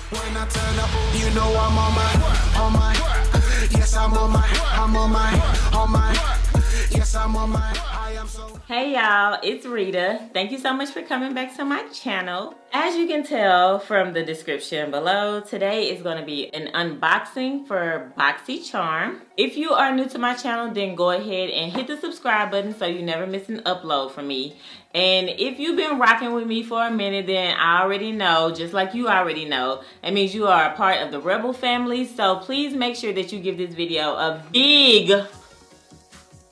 When I turn up, you know I'm on my, yes, I'm on my, yes, I'm on my, I am so. Hey y'all, it's Rita. Thank you so much for coming back to my channel. As you can tell from the description below, today is going to be an unboxing for Boxycharm. If you are new to my channel, then go ahead and hit the subscribe button so you never miss an upload from me. And if you've been rocking with me for a minute, then I already know, just like you already know, it means you are a part of the Rebel family. So please make sure that you give this video a big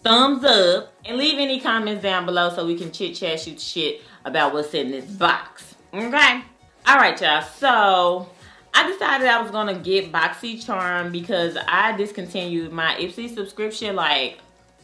thumbs up and leave any comments down below so we can chit chat, shoot shit about what's in this box. Okay? Alright y'all, so I decided I was gonna get Boxycharm because I discontinued my Ipsy subscription like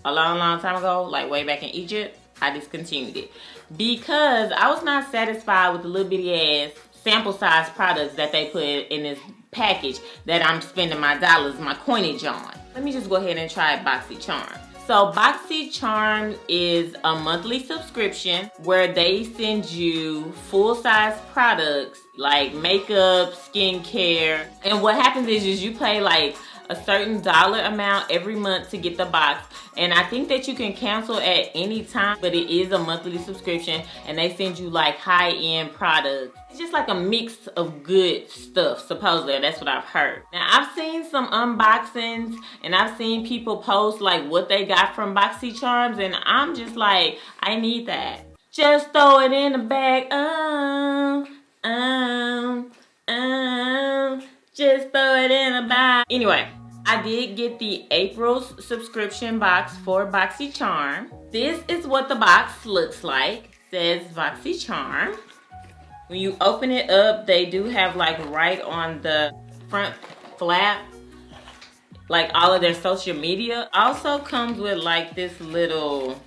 a long time ago, like way back in Egypt. I discontinued it because I was not satisfied with the little bitty ass sample size products that they put in this package that I'm spending my dollars, my coinage on. Let me just go ahead and try Boxycharm. So Boxycharm is a monthly subscription where they send you full-size products like makeup, skincare, and what happens is you pay like a certain dollar amount every month to get the box, and I think that you can cancel at any time, but it is a monthly subscription and they send you like high-end products. It's just like a mix of good stuff, supposedly. That's what I've heard. Now I've seen some unboxings and I've seen people post like what they got from Boxycharms, and I'm just like, I need that. Just throw it in the bag. Just throw it in a bag. Anyway, I did get the April's subscription box for Boxycharm. This is what the box looks like. It says Boxycharm. When you open it up, they do have like right on the front flap, like all of their social media. Also comes with like this little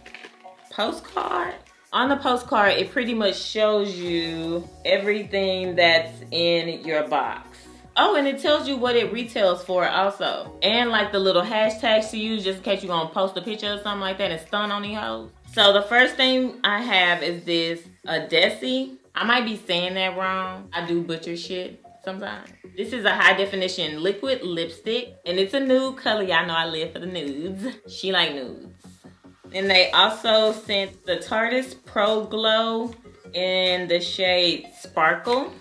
postcard. On the postcard, it pretty much shows you everything that's in your box. Oh, and it tells you what it retails for also. And like the little hashtags to use just in case you're gonna post a picture or something like that and stun on these hoes. So the first thing I have is this Desi. I might be saying that wrong. I do butcher shit sometimes. This is a high definition liquid lipstick and it's a nude color. Y'all know I live for the nudes. She like nudes. And they also sent the Tarte's Pro Glow in the shade Sparkle.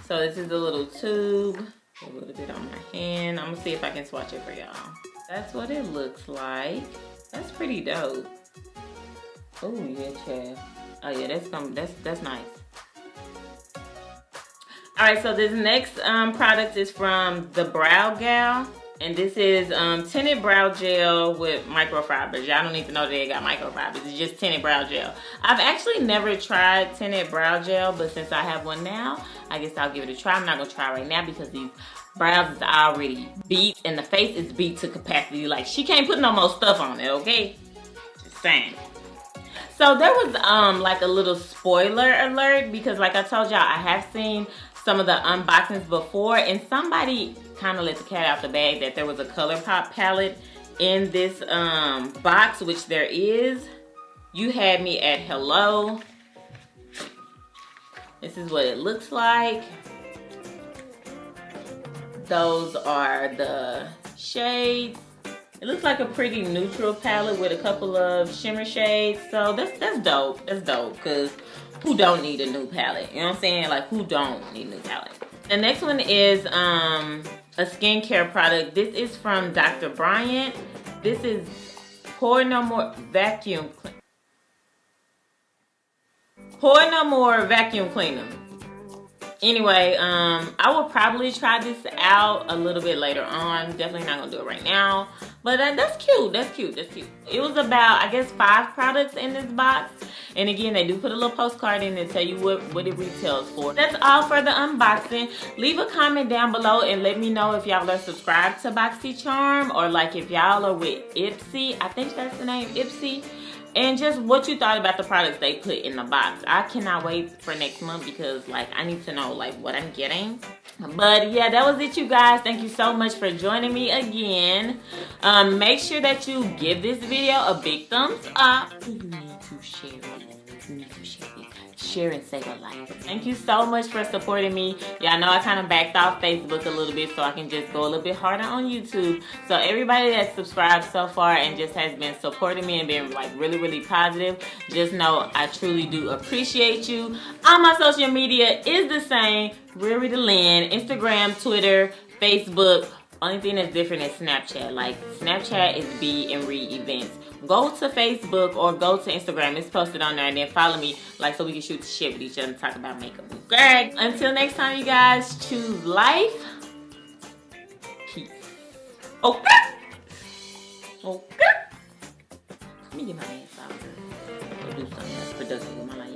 So this is a little tube, a little bit on my hand. I'm gonna see if I can swatch it for y'all. That's what it looks like. That's pretty dope. Oh yeah, Chad. Oh yeah, that's nice. All right, so this next product is from the Brow Gal. And this is tinted brow gel with microfibers. Y'all don't need to know that they got microfibers. It's just tinted brow gel. I've actually never tried tinted brow gel, but since I have one now, I guess I'll give it a try. I'm not going to try right now because these brows is already beat and the face is beat to capacity. Like, she can't put no more stuff on it, okay? Just saying. So there was like a little spoiler alert because like I told y'all, I have seen some of the unboxings before and somebody kind of let the cat out the bag that there was a ColourPop palette in this box, which there is. You had me at hello. This is what it looks like. Those are the shades. It looks like a pretty neutral palette with a couple of shimmer shades. So that's dope. That's dope because who don't need a new palette? You know what I'm saying? Like, who don't need a new palette? The next one is a skincare product. This is from Dr.Brant. This is Pour No More Vacuum Cleaner. Anyway, I will probably try this out a little bit later on. Definitely not gonna do it right now. But that's cute. That's cute. That's cute. It was about, I guess, 5 products in this box. And again, they do put a little postcard in and tell you what it retails for. That's all for the unboxing. Leave a comment down below and let me know if y'all are subscribed to Boxycharm or like if y'all are with Ipsy. I think that's the name, Ipsy. And just what you thought about the products they put in the box. I cannot wait for next month because like I need to know like what I'm getting. But yeah, that was it, you guys. Thank you so much for joining me again. Make sure that you give this video a big thumbs up. You need to share it. You need to share it. share, and save a life. Thank you so much for supporting me. Y'all know I kind of backed off Facebook a little bit so I can just go a little bit harder on YouTube. So everybody that's subscribed so far and just has been supporting me and been like really, really positive, just know I truly do appreciate you. All my social media is the same. RealRitaLynn, Instagram, Twitter, Facebook. Only thing that's different is Snapchat. Like Snapchat is be and read events. Go to Facebook or go to Instagram. It's posted on there, and then follow me, like, so we can shoot the shit with each other and talk about makeup. Okay. Until next time, you guys, choose life. Peace. Okay. Okay. Let me get my ass out. Go do something that's productive with my life.